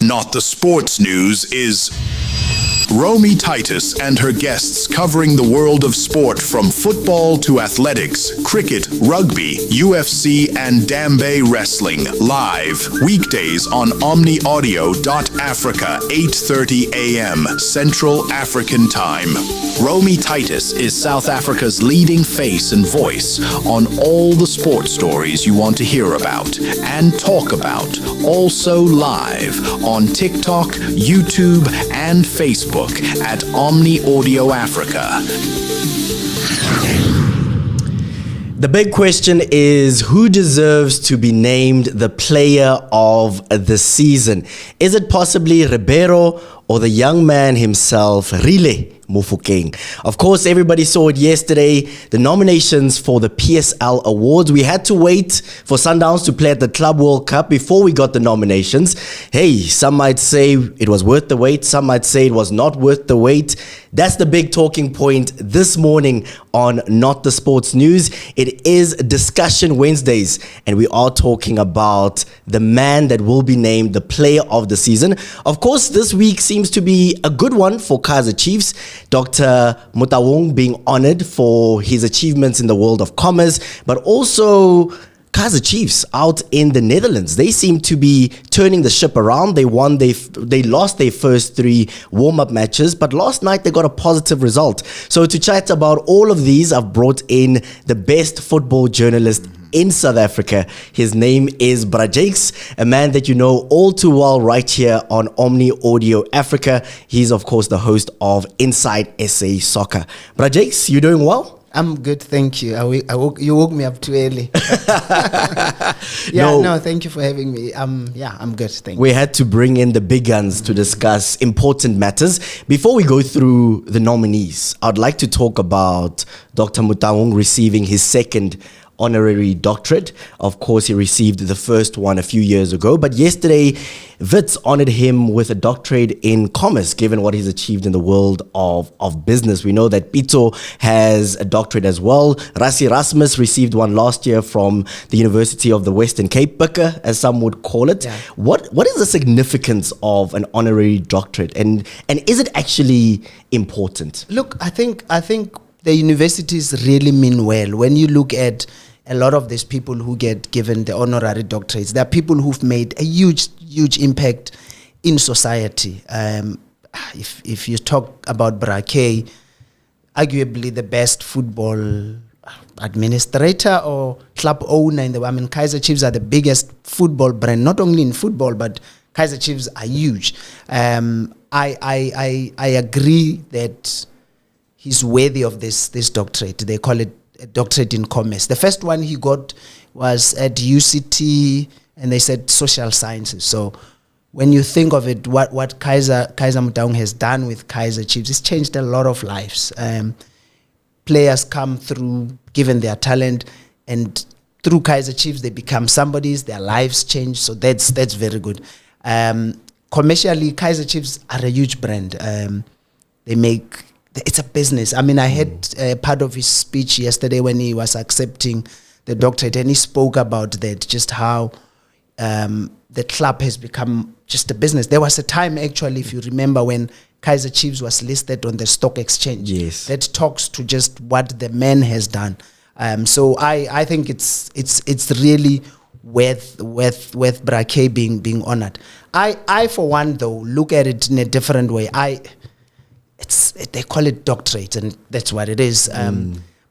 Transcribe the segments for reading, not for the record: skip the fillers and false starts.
Not the Sports News is Romy Titus and her guests covering the world of sport from football to athletics, cricket, rugby, UFC, and Dambe wrestling. Live weekdays on omniaudio.africa, 8:30 a.m. Central African Time. Romy Titus is South Africa's leading face and voice on all the sports stories you want to hear about and talk about. Also live on TikTok, YouTube, and Facebook at Omni Audio Africa. The big question is, who deserves to be named the player of the season? Is it possibly Ribeiro or the young man himself, Rile Mofokeng? Of course, everybody saw it yesterday, the nominations for the PSL Awards. We had to wait for Sundowns to play at the Club World Cup before we got the nominations. Hey, some might say it was worth the wait. Some might say it was not worth the wait. That's the big talking point this morning on Not the Sports News. It is Discussion Wednesdays, and we are talking about the man that will be named the player of the season. Of course, this week seems to be a good one for Kaizer Chiefs. Dr. Motaung being honored for his achievements in the world of commerce, but also Kaizer Chiefs out in the Netherlands. They seem to be turning the ship around. They lost their first 3 warm-up matches, but last night they got a positive result. So to chat about all of these, I've brought in the best football journalist in South Africa. His name is Brajakes, a man that you know all too well right here on Omni Audio Africa. He's of course the host of Inside SA Soccer. Brajakes, you doing well? I'm good, thank you. You woke me up too early. Thank you for having me. I'm good, thank you. We had to bring in the big guns to discuss important matters. Before we go through the nominees, I'd like to talk about Dr. Motaung receiving his second honorary doctorate. Of course, he received the first one a few years ago, but yesterday Wits honored him with a doctorate in commerce, given what he's achieved in the world of business. We know that Pito has a doctorate as well. Rassie Rasmus received one last year from the University of the Western Cape, Bika, as some would call it. Yeah. What is the significance of an honorary doctorate, and is it actually important? Look, I think the universities really mean well. When you look at a lot of these people who get given the honorary doctorates, there are people who've made a huge impact in society. If you talk about Brake, arguably the best football administrator or club owner in the world. I mean, Kaizer Chiefs are the biggest football brand, not only in football, but Kaizer Chiefs are huge. I agree that he's worthy of this doctorate. They call it a doctorate in commerce. The first one he got was at UCT, and they said social sciences. So when you think of it, what Kaizer Motaung has done with Kaizer Chiefs, it's changed a lot of lives. Players come through, given their talent, and through Kaizer Chiefs, they become somebody's, their lives change. So that's very good. Commercially, Kaizer Chiefs are a huge brand. It's a business. I mean, I had part of his speech yesterday when he was accepting the doctorate, and he spoke about that, just how the club has become just a business. There was a time, actually, if you remember, when Kaizer Chiefs was listed on the stock exchange. Yes. That talks to just what the man has done. So I think it's really worth Brake being honored. I for one, though, look at it in a different way. They call it doctorate, and that's what it is.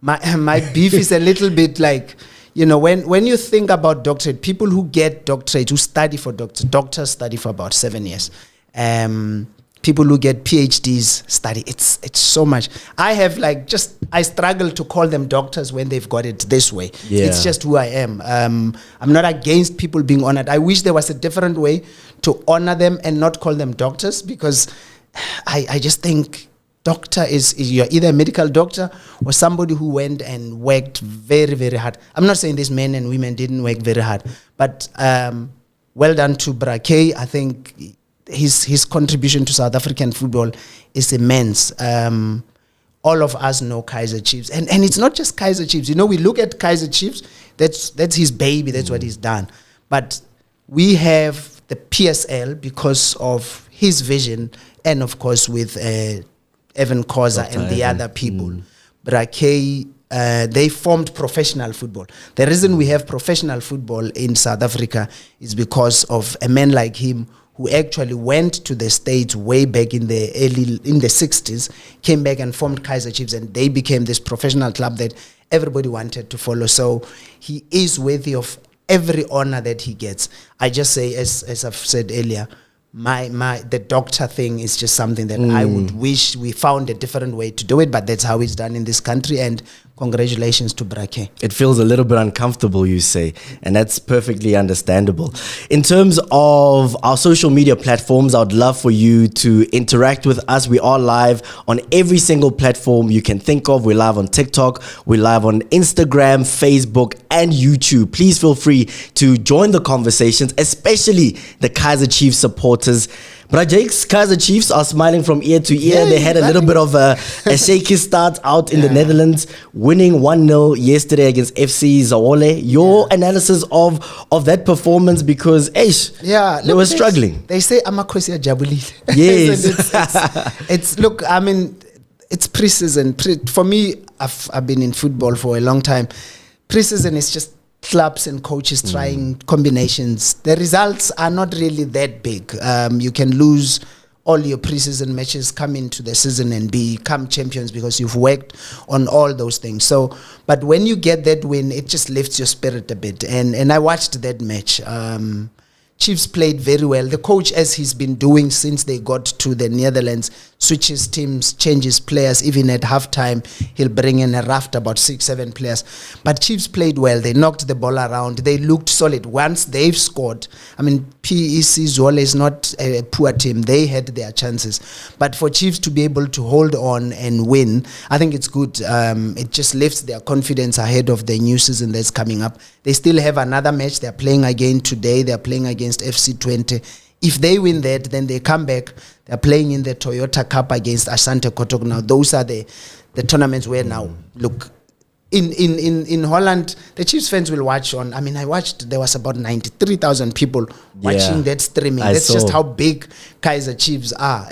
My beef is a little bit like, when you think about doctorate, people who get doctorate, who study for doctors study for about 7 years. People who get PhDs study, it's so much. I struggle to call them doctors when they've got it this way. Yeah. It's just who I am. I'm not against people being honored. I wish there was a different way to honor them and not call them doctors, because I just think doctor is you're either a medical doctor or somebody who went and worked very, very hard. I'm not saying these men and women didn't work very hard, but well done to Brake. I think his contribution to South African football is immense. All of us know Kaizer Chiefs, and it's not just Kaizer Chiefs. We look at Kaizer Chiefs, that's his baby, that's what he's done. But we have the PSL because of his vision, and of course with Evan Khoza and the other people. Brakey, they formed professional football. The reason we have professional football in South Africa is because of a man like him who actually went to the States way back in the 60s, came back and formed Kaizer Chiefs, and they became this professional club that everybody wanted to follow. So he is worthy of every honor that he gets. I just say, as I've said earlier, the doctor thing is just something that I would wish we found a different way to do it, but that's how it's done in this country, and congratulations to Brake. It feels a little bit uncomfortable, you say, and that's perfectly understandable. In terms of our social media platforms, I'd love for you to interact with us. We are live on every single platform you can think of. We're live on TikTok, we're live on Instagram, Facebook, and YouTube. Please feel free to join the conversations, especially the Kaizer Chiefs supporters. But Jake's Kaizer Chiefs are smiling from ear to ear. They had a little bit of a shaky start out in the Netherlands, winning 1-0 yesterday against FC Zawole. Your analysis of that performance, because they were struggling. They say Amakhosi Jabulile. Yes. it's look, I mean, it's pre-season. For me, I've been in football for a long time. Pre-season is just clubs and coaches trying combinations. The results are not really that big. You can lose all your preseason matches, come into the season and become champions because you've worked on all those things. So, but when you get that win, it just lifts your spirit a bit. And I watched that match. Chiefs played very well. The coach, as he's been doing since they got to the Netherlands, switches teams, changes players. Even at halftime, he'll bring in a raft about 6-7 players. But Chiefs played well. They knocked the ball around. They looked solid. Once they've scored, I mean, PEC Zwolle is not a poor team. They had their chances. But for Chiefs to be able to hold on and win, I think it's good. It just lifts their confidence ahead of the new season that's coming up. They still have another match. They're playing again today. They're playing against FC 20. If they win that, then they come back. They're playing in the Toyota Cup against Asante Kotoko. Now, those are the tournaments where now, look, in Holland, the Chiefs fans will watch on. I mean, I watched, there was about 93,000 people watching that streaming. That's just how big Kaizer Chiefs are.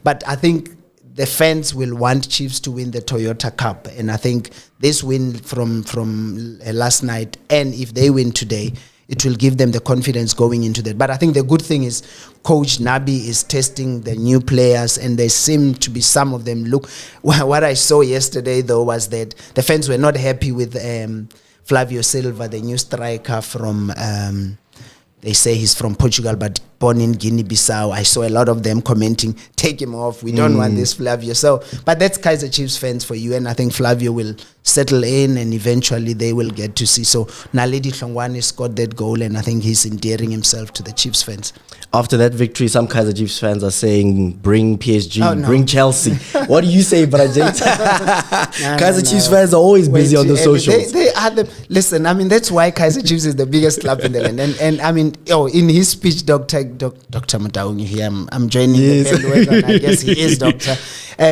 But I think the fans will want Chiefs to win the Toyota Cup. And I think this win from last night, and if they win today, it will give them the confidence going into that. But I think the good thing is Coach Nabi is testing the new players, and there seem to be some of them. Look, what I saw yesterday, though, was that the fans were not happy with Flavio Silva, the new striker from, they say he's from Portugal, but born in Guinea-Bissau. I saw a lot of them commenting, take him off, we don't want this Flavio. So, but that's Kaizer Chiefs fans for you, and I think Flavio will settle in, and eventually they will get to see. So Naledi Hlongwane scored that goal, and I think he's endearing himself to the Chiefs fans. After that victory, some Kaizer Chiefs fans are saying, bring PSG, bring Chelsea. What do you say, Brajit? Kaizer Chiefs fans are always busy on the socials. They are listen, I mean, that's why Kaizer Chiefs is the biggest club in the land. And I mean, in his speech, Dr. Mataungi here, I'm joining the bandwagon. I guess he is doctor.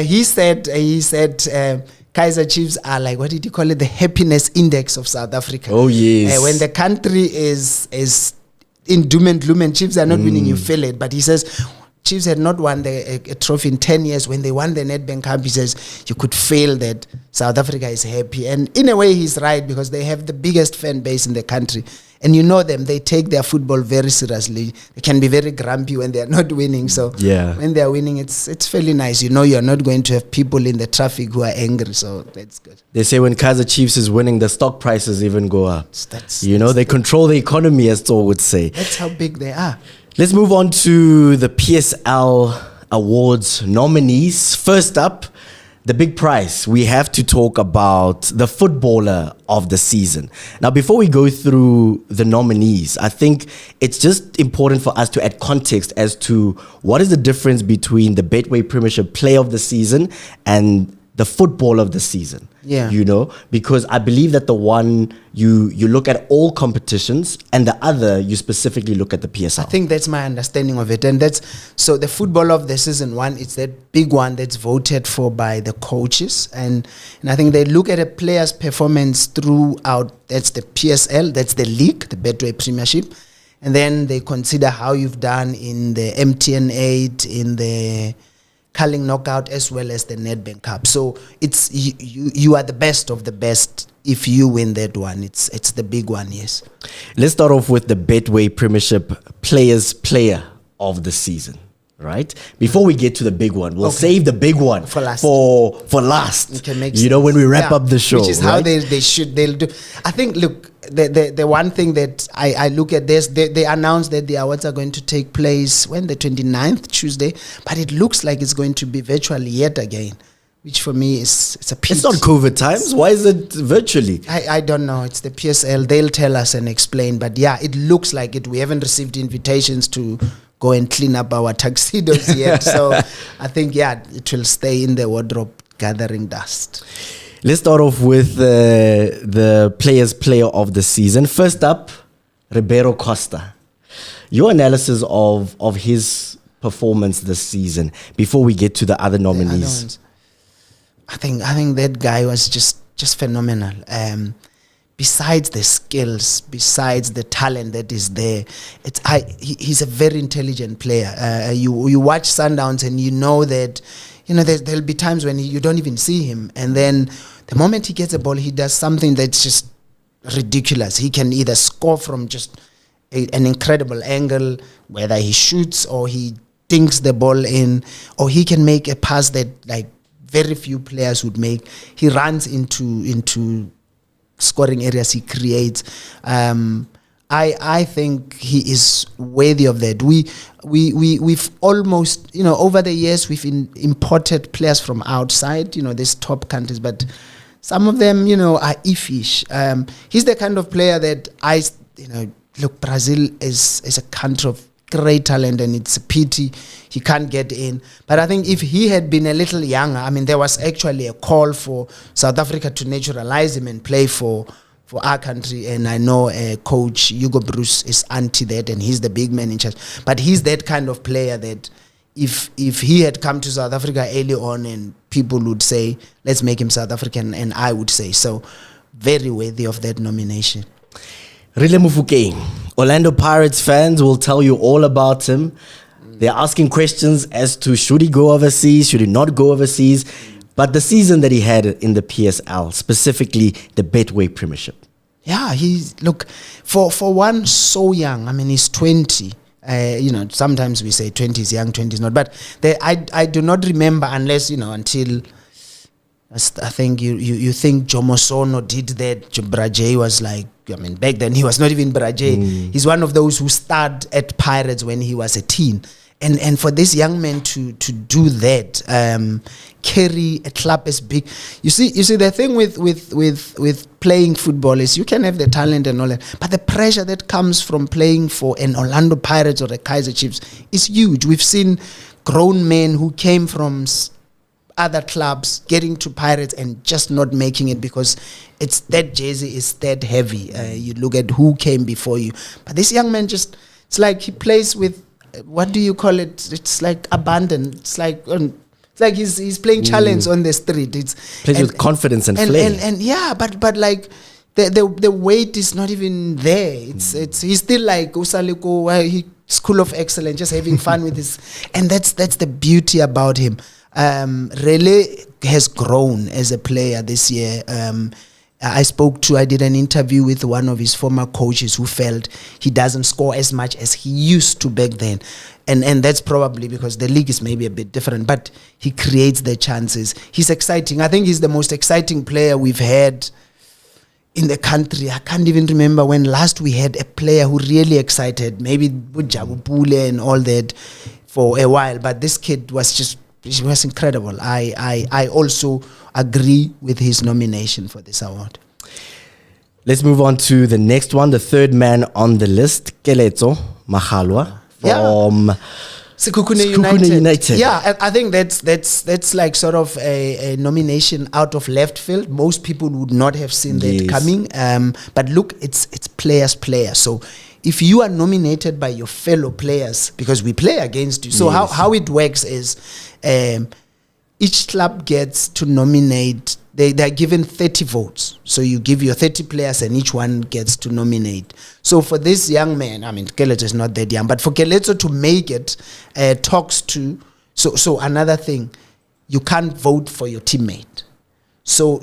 He said, Kaizer Chiefs are like, what did he call it? The happiness index of South Africa. Oh, yes. When the country is in doom and gloom and Chiefs are not winning, you feel it. But he says Chiefs had not won a trophy in 10 years. When they won the Nedbank Cup, he says you could feel that South Africa is happy. And in a way, he's right, because they have the biggest fan base in the country. And you know them, they take their football very seriously. They can be very grumpy when they are not winning. So when they are winning, it's fairly nice. You know, you're not going to have people in the traffic who are angry. So that's good. They say when Kaizer Chiefs is winning, the stock prices even go up. They control the economy, as Thor would say. That's how big they are. Let's move on to the PSL Awards nominees. First up, the big prize. We have to talk about the footballer of the season. Now, before we go through the nominees, I think it's just important for us to add context as to what is the difference between the Betway Premiership Player of the Season and the football of the season. Yeah. You know, because I believe that the one you look at all competitions, and the other you specifically look at the PSL. I think that's my understanding of it. And that's so the football of the season one, it's that big one that's voted for by the coaches. And I think they look at a player's performance throughout. That's the PSL, that's the league, the Betway Premiership. and then they consider how you've done in the MTN 8, in the Carling Knockout, as well as the Nedbank Cup. So it's you are the best of the best if you win that one. It's the big one, yes. Let's start off with the Betway Premiership Player of the Season. Right? Before we get to the big one, we'll save the big one for last. For last. Okay, you know, when we wrap up the show. Which is how they'll do. I think, look, the one thing that I look at this, they announced that the awards are going to take place when the 29th, Tuesday, but it looks like it's going to be virtually yet again, which for me it's a pity. It's not COVID times. Why is it virtually? I don't know. It's the PSL. They'll tell us and explain. But yeah, it looks like it. We haven't received invitations to go and clean up our tuxedos yet. So I think, yeah, it will stay in the wardrobe gathering dust. Let's start off with the player of the season. First up, Ribeiro Costa. Your analysis of his performance this season before we get to the other nominees. I think that guy was just phenomenal. Besides the skills, besides the talent that is there, he's a very intelligent player. You watch Sundowns and you know that, there'll be times when you don't even see him, and then the moment he gets the ball, he does something that's just ridiculous. He can either score from just an incredible angle, whether he shoots or he dinks the ball in, or he can make a pass that like very few players would make. He runs into scoring areas, he creates. I think he is worthy of that. We've almost, over the years, we've imported players from outside, these top countries, but some of them, are iffish. He's the kind of player that look, Brazil is a country of great talent, and it's a pity he can't get in. But I think if he had been a little younger, there was actually a call for South Africa to naturalize him and play for our country, and I know coach Hugo Bruce is anti that, and he's the big man in charge. But he's that kind of player that if he had come to South Africa early on, and people would say, let's make him South African, and I would say so, very worthy of that nomination. Rile Mufokeng. Orlando Pirates fans will tell you all about him. They're asking questions as to should he go overseas, should he not go overseas. But the season that he had in the PSL, specifically the Betway Premiership. Yeah, for one so young, he's 20. Sometimes we say 20 is young, 20 is not. But I do not remember unless, until I think you think Jomo Sono did that. Braje was like, back then he was not even Braje. He's one of those who started at Pirates when he was a teen. And for this young man to do that, carry a club as big. You see the thing with playing football is you can have the talent and all that, but the pressure that comes from playing for an Orlando Pirates or a Kaizer Chiefs is huge. We've seen grown men who came from other clubs getting to Pirates and just not making it because it's that jersey is that heavy. You look at who came before you, but this young man it's like he plays with, what do you call it? It's like abandon. It's like he's playing challenge on the street. Plays with confidence and flair. And yeah, but like the weight is not even there. It's he's still like Usaliko, he school of excellence, just having fun with his, and that's the beauty about him. Really has grown as a player this year. I did an interview with one of his former coaches who felt he doesn't score as much as he used to back then. And that's probably because the league is maybe a bit different, but he creates the chances. He's exciting. I think he's the most exciting player we've had in the country. I can't even remember when last we had a player who really excited, maybe Bujabu Pule and all that for a while, but this kid was incredible. I also agree with his nomination for this award. Let's move on to the next one, the third man on the list, Keletso Magalwa from Sekhukhune United. Yeah, I think that's like sort of a nomination out of left field. Most people would not have seen that coming. But look, it's players. So if you are nominated by your fellow players, because we play against you, so how it works is each club gets to nominate they're given 30 votes. So you give your 30 players and each one gets to nominate. So for this young man, I mean, Keleto is not that young, but for Keleto to make it, talks to, so another thing, you can't vote for your teammate. So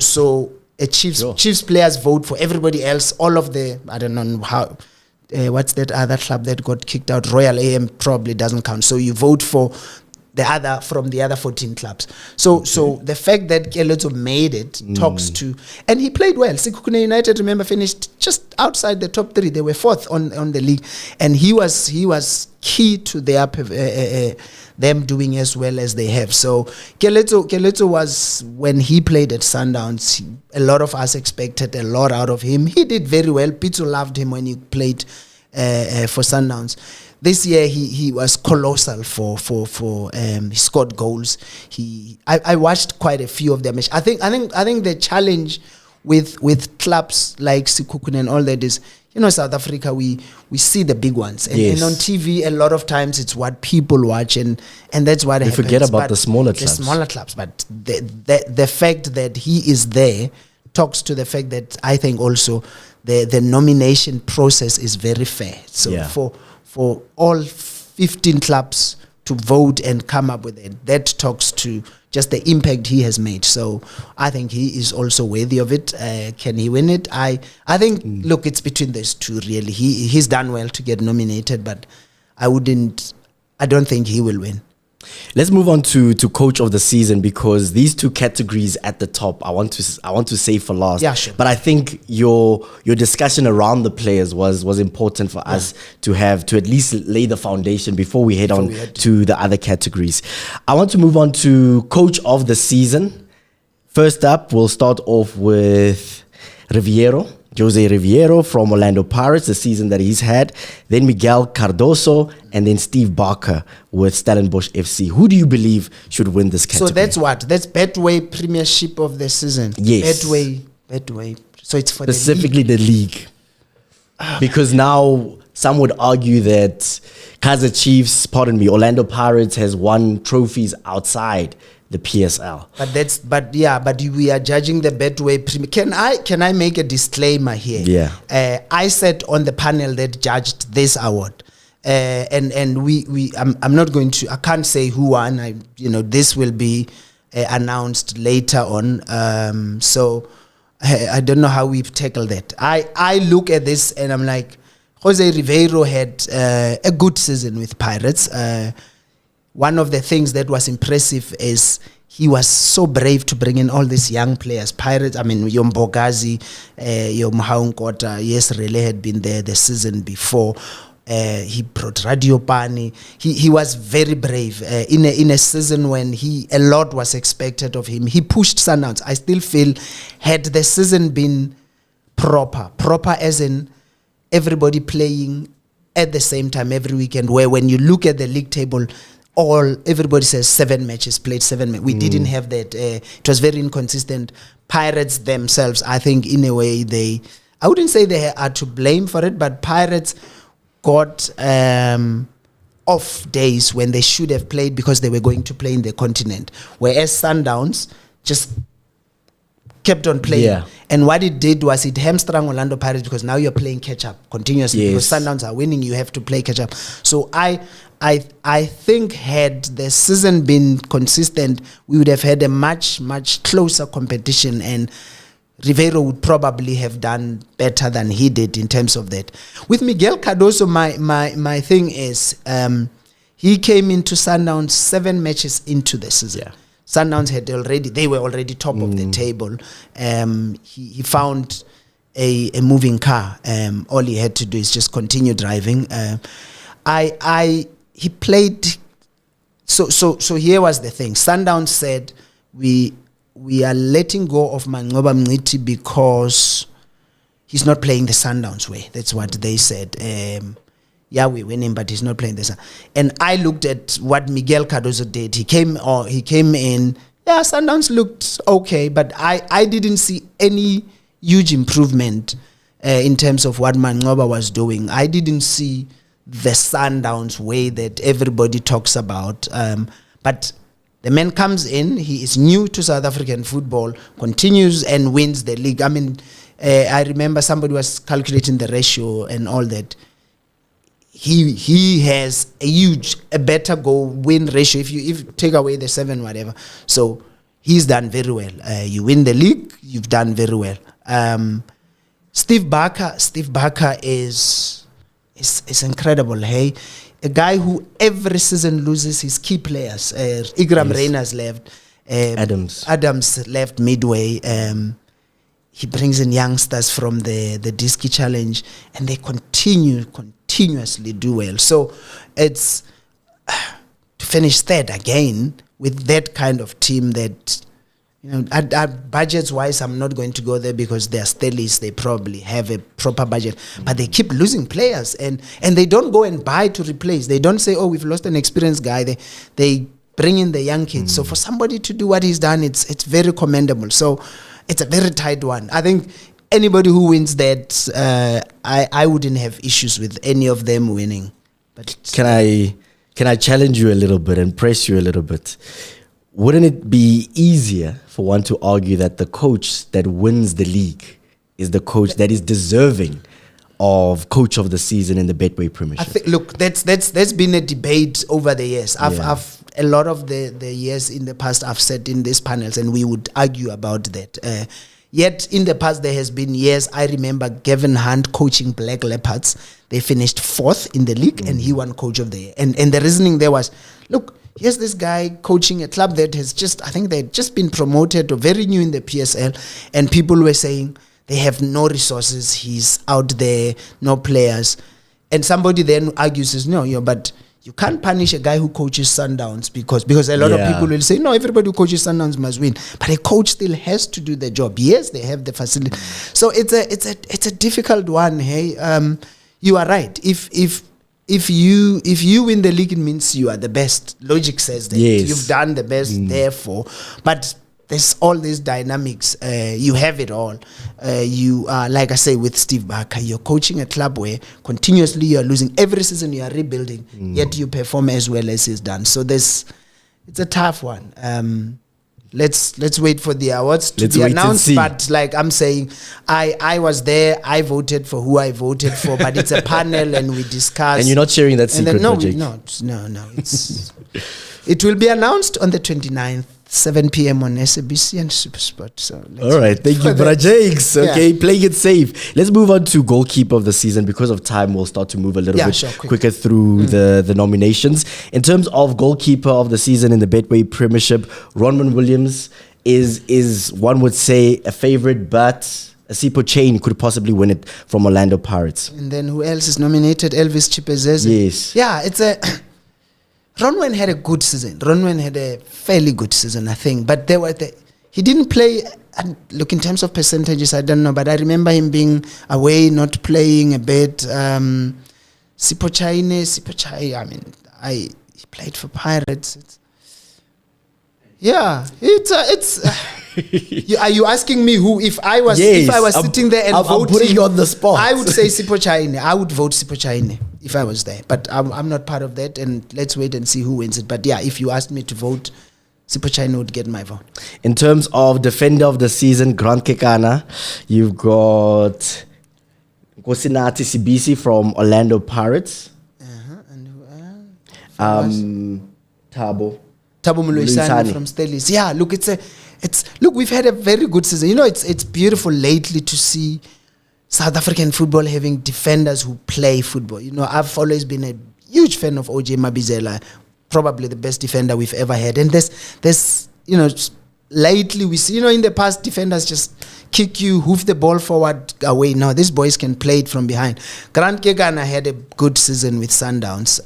Chiefs players vote for everybody else, all of the, I don't know how, what's that other club that got kicked out? Royal AM probably doesn't count. So you vote for from the other 14 clubs. So the fact that Keleto made it talks to, and he played well. Sekhukhune United, remember, finished just outside the top 3. They were 4th on the league, and he was key to their them doing as well as they have. So Keleto was, when he played at Sundowns, a lot of us expected a lot out of him. He did very well. Pitso loved him when he played for Sundowns. This year he was colossal for he scored goals. I watched quite a few of them. I think the challenge with clubs like Sekhukhune and all that is, South Africa, we see the big ones. And on TV, a lot of times it's what people watch, and that's what happens. Forget about the smaller clubs. The smaller clubs. But the fact that he is there talks to the fact that I think also the nomination process is very fair. So for all 15 clubs to vote and come up with it, that talks to just the impact he has made. So I think he is also worthy of it. Can he win it? I think, look, it's between those two, really. He's done well to get nominated, but I don't think he will win. Let's move on to coach of the season, because these two categories at the top I want to save for last. Yeah, sure. But I think your discussion around the players was important for us to at least lay the foundation before we head on to the other categories. I want to move on to coach of the season. First up, we'll start off with Jose Riviero from Orlando Pirates, the season that he's had. Then Miguel Cardoso, and then Steve Barker with Stellenbosch FC. Who do you believe should win this category? So that's Betway Premiership of the season. Yes. Betway. So it's for specifically the league. Because now some would argue that Orlando Pirates has won trophies outside the PSL. But we are judging the Betway Premier. Can I make a disclaimer here? Yeah. I sat on the panel that judged this award. And I'm not going to, I can't say who won. This will be announced later on. So I don't know how we've tackled that. I look at this and I'm like, Jose Ribeiro had a good season with Pirates. One of the things that was impressive is he was so brave to bring in all these young players. Pirates, Yom Bogazi, Yom Haunkota, yes, Relay had been there the season before. He brought Radio Pani. He was very brave in a season when a lot was expected of him. He pushed Sundowns. I still feel, had the season been proper as in everybody playing at the same time every weekend, where when you look at the league table, everybody says 7 matches played, 7 matches. We didn't have that. It was very inconsistent. Pirates themselves, I think, in a way, I wouldn't say they are to blame for it, but Pirates got off days when they should have played because they were going to play in the continent, whereas Sundowns just kept on playing. Yeah. And what it did was it hamstrung Orlando Pirates, because now you're playing catch-up continuously. Yes. Because Sundowns are winning, you have to play catch-up. So I think had the season been consistent, we would have had a much, much closer competition, and Ribeiro would probably have done better than he did in terms of that. With Miguel Cardoso, my thing is he came into Sundowns 7 matches into the season. Yeah. Sundowns they were already top of the table. He found a moving car. All he had to do is just continue driving. He played. So here was the thing. Sundowns said we are letting go of Manqoba Mngqithi because he's not playing the Sundowns way. That's what they said. We're winning, but he's not playing this. And I looked at what Miguel Cardoso did. He came in. Yeah, Sundowns looked okay, but I didn't see any huge improvement in terms of what Manqoba was doing. I didn't see the Sundowns way that everybody talks about. But The man comes in, he is new to South African football, continues and wins the league. I mean, I remember somebody was calculating the ratio and all that. He has a better goal win ratio if you take away the 7 whatever. So he's done very well. You win the league, you've done very well. Steve Barker is incredible. Hey, a guy who every season loses his key players. Igram Reina's left. Adams left midway. He brings in youngsters from the Diski Challenge, and they continuously do well. So it's to finish third again with that kind of team that, you know, budgets wise, I'm not going to go there because they're Stellies. They probably have a proper budget, but they keep losing players, and they don't go and buy to replace. They don't say, oh, we've lost an experienced guy. They bring in the young kids. So for somebody to do what he's done, it's very commendable. So it's a very tight one. I think anybody who wins that, I wouldn't have issues with any of them winning. But can I challenge you a little bit and press you a little bit? Wouldn't it be easier for one to argue that the coach that wins the league is the coach that is deserving of coach of the season in the Betway Premiership? Look, that's been a debate over the years. I've a lot of the years in the past I've sat in these panels and we would argue about that. Yet in the past there has been years. I remember Gavin Hunt coaching Black Leopards. They finished 4th in the league and he won coach of the year. And the reasoning there was, look, here's this guy coaching a club that has I think they'd just been promoted or very new in the PSL, and people were saying they have no resources, he's out there, no players. And somebody then argues, says, no, but you can't punish a guy who coaches Sundowns because a lot of people will say, no, everybody who coaches Sundowns must win. But a coach still has to do the job. Yes, they have the facility. So it's a difficult one. Hey, you are right. If you win the league, it means you are the best. Logic says that you've done the best, therefore. But there's all these dynamics. You have it all. You are, like I say, with Steve Barker, you're coaching a club where continuously you're losing. Every season you are rebuilding, yet you perform as well as he's done. So it's a tough one. Let's wait for the awards to be announced. But like I'm saying, I was there. I voted for who I voted for. But it's a panel and we discuss. And you're not sharing that secret, no. It will be announced on the 29th. 7 p.m. on SABC and SuperSport. So all right, thank you, Brajakes. Okay, playing it safe. Let's move on to goalkeeper of the season. Because of time, we'll start to move a little bit quicker through the nominations. In terms of goalkeeper of the season in the Betway Premiership, Ronman Williams is one would say a favorite, but Asipo Chain could possibly win it from Orlando Pirates. And then who else is nominated? Elvis Chipezeze. Yes. Yeah, it's a... Ronwen had a good season. Ronwen had a fairly good season, I think. But he didn't play. Look, in terms of percentages, I don't know. But I remember him being away, not playing a bit. Sipo Chai. I mean, he played for Pirates. It's. Are you asking me who? If I was sitting there and voting, I'm putting you on the spot. I would say Sipo Chaine. I would vote Sipo Chaine if I was there. But I'm not part of that, and let's wait and see who wins it. But yeah, if you asked me to vote, Sipo Chaine would get my vote. In terms of defender of the season, Grant Kekana, you've got Nkosinati Sibisi from Orlando Pirates. And who else? Thabo Moloisane from Stellies. Yeah, look, we've had a very good season. You know, it's beautiful lately to see South African football having defenders who play football. You know, I've always been a huge fan of OJ Mabizela, probably the best defender we've ever had. And there's lately we see, in the past defenders just kick you, hoof the ball forward, away. Now these boys can play it from behind. Grant Kekana had a good season with Sundowns.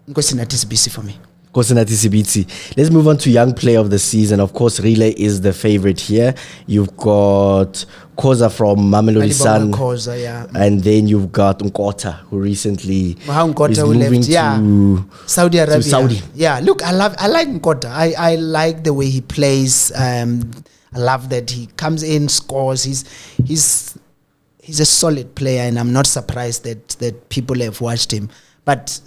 Nkosinati Sibisi for me. Nkosinati Sibisi. Let's move on to young player of the season. Of course, Relay is the favorite here. You've got Koza from Mamelodi Sun. Koza, yeah. And then you've got Nkota, who recently is moving to Saudi Arabia. To Saudi. Yeah, look, I like Nkota. I like the way he plays. I love that he comes in, scores. He's a solid player, and I'm not surprised that people have watched him. But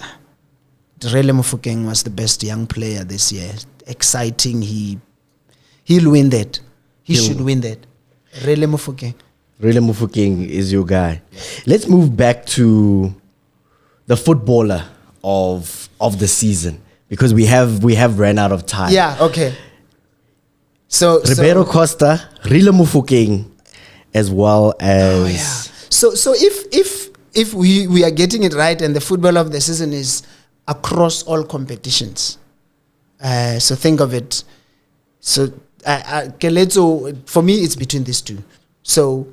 Rele Mofokeng was the best young player this year. Exciting. He'll win that. He should win that. Rele Mofokeng. Rele Mofokeng is your guy. Let's move back to the footballer of the season, because we have ran out of time. Yeah, okay. So Ribeiro Costa, Rele Mofokeng, as well as So if we are getting it right, and the football of the season is across all competitions, so think of it. So Keletso, for me, it's between these two. So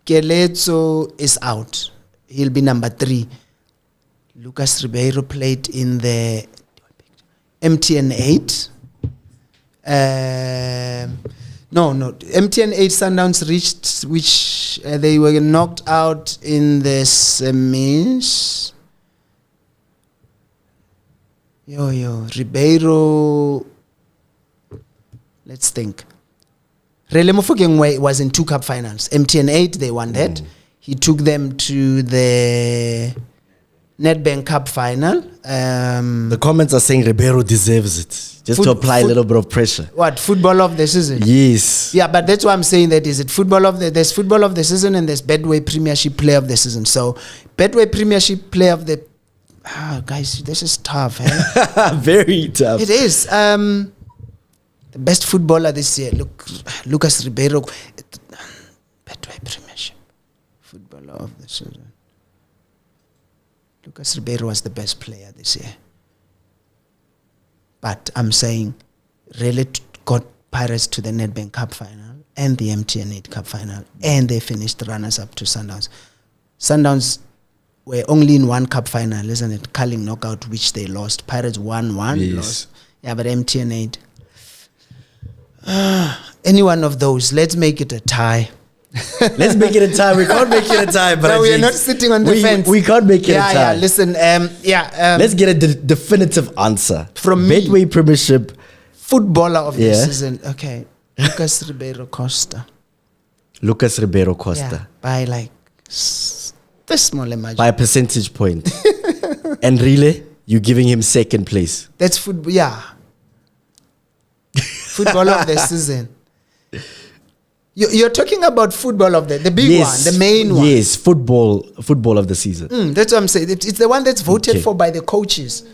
Keletso is out; he'll be number 3. Lucas Ribeiro played in the MTN 8. No, MTN 8 Sundowns reached, which they were knocked out in the semis. Ribeiro. Let's think. Rele Mofokeng was in 2 cup finals. MTN 8, they won that. He took them to the Nedbank Cup final. The comments are saying Ribeiro deserves it, just to apply a little bit of pressure. What, football of the season? Yes. Yeah, but that's why I'm saying that. Is it football of the? There's football of the season, and there's Betway Premiership Player of the season. So Betway Premiership Player of the guys, this is tough. Eh? Very tough. It is. The best footballer this year. Look, Lucas Ribeiro. Betway Premiership Footballer of the season. Lucas Ribeiro was the best player this year. But I'm saying Rele got Pirates to the Nedbank Cup final and the MTN 8 Cup final, and they finished runners-up to Sundowns. Sundowns were only in 1 cup final, isn't it? Culling knockout, which they lost. Pirates won 1, yes. lost. Yeah, but MTN 8. Any one of those. Let's make it a tie. Let's make it a tie. We can't make it a tie, but no, we are not sitting on the fence. We can't make it a tie. Yeah, listen. Let's get a definitive answer from me. Betway Premiership Footballer of the season. Okay, Lucas Ribeiro Costa. Lucas Ribeiro Costa. Yeah, by like this small margin. By a percentage point. And Rele, you giving him second place. That's football. Yeah. Football of the season. You're talking about football of the big one, the main one. Yes, football of the season. That's what I'm saying. It's the one that's voted for by the coaches.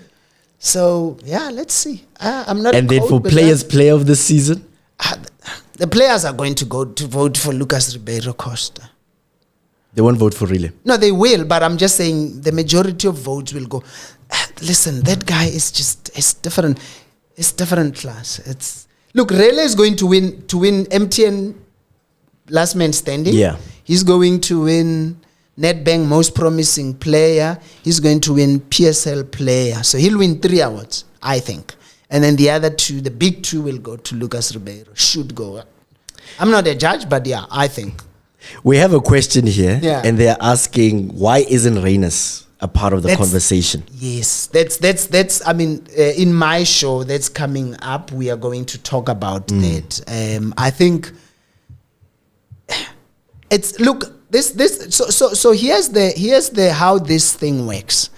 So yeah, let's see. I'm not. And then for players, player of the season, the players are going to go to vote for Lucas Ribeiro Costa. They won't vote for Rele. No, they will, but I'm just saying the majority of votes will go. Listen, that guy is it's different. It's different class. Look, Rele is going to win MTN last man standing. Yeah. He's going to win Nedbank most promising player. He's going to win PSL player. So he'll win 3 awards, I think. And then the other 2, the big 2 will go to Lucas Ribeiro. Should go. I'm not a judge, but yeah, I think. We have a question here, and they're asking, why isn't Reyners a part of the conversation? Yes, that's. I mean, in my show that's coming up, we are going to talk about that. I think it's So here's the how this thing works.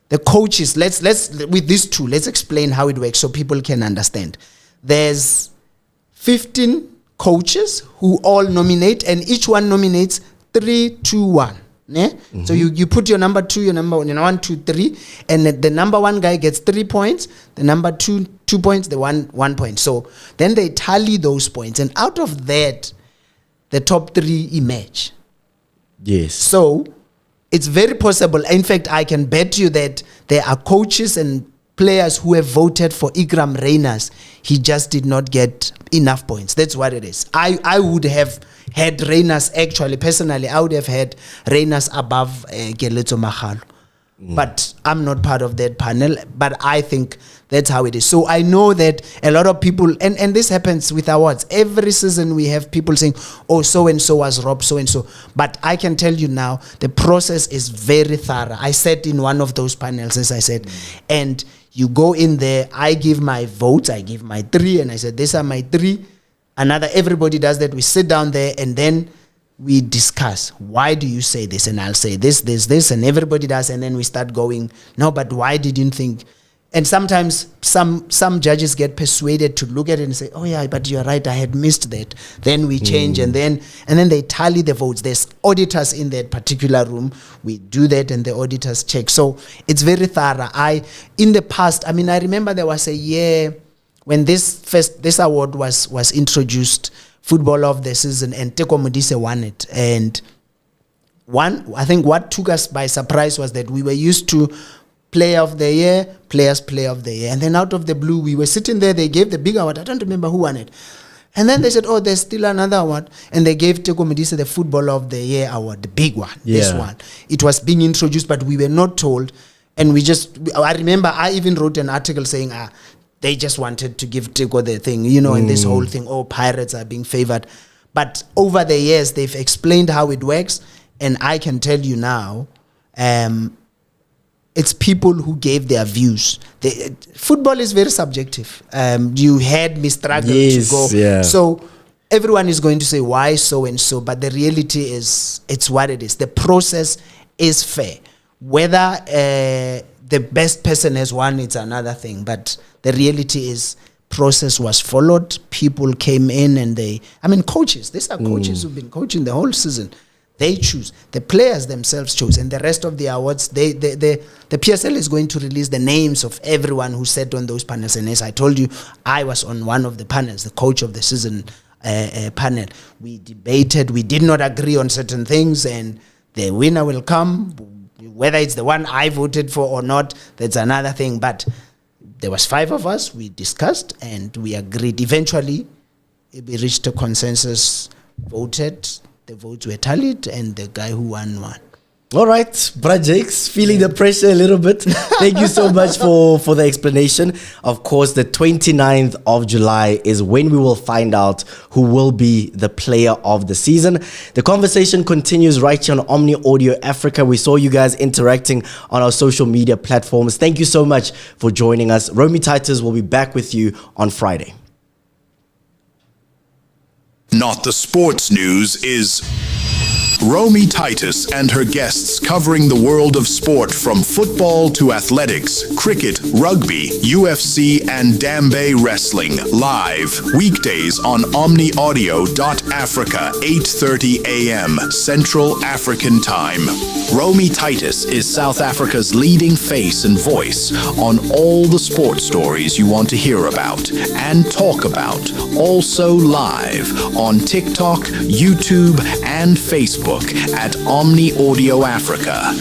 The coaches. Let's with these 2. Let's explain how it works so people can understand. There's 15 coaches who all nominate, and each one nominates 3, 2, 1. Mm-hmm. So you put your number 2, your number 1, 2, 3, and the number 1 guy gets 3 points, the number 2 points, the 1 point. So then they tally those points, and out of that, the top 3 emerge. Yes. So it's very possible. In fact, I can bet you that there are coaches and players who have voted for Ikram Reyners. He just did not get enough points. That's what it is. I would have had Reyners, actually, personally, I would have had Reyners above Keletso Magalo. But I'm not part of that panel. But I think that's how it is. So I know that a lot of people, and this happens with awards. Every season we have people saying, oh, so-and-so was robbed, so-and-so. But I can tell you now, the process is very thorough. I sat in one of those panels, as I said, and you go in there, I give my votes, I give my 3, and I said, these are my 3. Everybody does that. We sit down there, and then we discuss, why do you say this? And I'll say this, and everybody does. And then we start going, no, but why did you think And sometimes some judges get persuaded to look at it and say, oh yeah, but you're right, I had missed that. Then we change and then they tally the votes. There's auditors in that particular room. We do that and the auditors check. So it's very thorough. In the past, I remember there was a year when this award was introduced, Football of the Season, and Teko Modise won it. And I think what took us by surprise was that we were used to Player of the Year, Players Player of the Year. And then out of the blue, we were sitting there, they gave the big award. I don't remember who won it. And then they said, oh, there's still another award. And they gave Teko Modise the Football of the Year award, the big one, this one. It was being introduced, but we were not told. And I remember I even wrote an article saying, they just wanted to give Teko the thing, and this whole thing, Pirates are being favored. But over the years, they've explained how it works. And I can tell you now, it's people who gave their views. Football is very subjective. You had me struggle to go. Yeah. So everyone is going to say, why so and so? But the reality is, it's what it is. The process is fair. Whether the best person has won, it's another thing. But the reality is, process was followed. People came in and coaches. These are coaches who've been coaching the whole season. They choose. The players themselves choose. And the rest of the awards, the PSL is going to release the names of everyone who sat on those panels. And as I told you, I was on one of the panels, the coach of the season panel. We debated. We did not agree on certain things. And the winner will come. Whether it's the one I voted for or not, that's another thing. But there was 5 of us. We discussed and we agreed. Eventually, we reached a consensus, voted. The votes were tallied, and the guy who won. All right, Brad Jakes, feeling the pressure a little bit. Thank you so much for the explanation. Of course, the 29th of July is when we will find out who will be the player of the season. The conversation continues right here on Omni Audio Africa. We saw you guys interacting on our social media platforms. Thank you so much for joining us. Romy Titus will be back with you on Friday. Not the sports news is Romy Titus and her guests covering the world of sport from football to athletics, cricket, rugby, UFC, and Dambe wrestling live weekdays on omniaudio.africa 8:30 a.m. Central African Time. Romy Titus is South Africa's leading face and voice on all the sports stories you want to hear about and talk about, also live on TikTok, YouTube, and Facebook at Omni Audio Africa.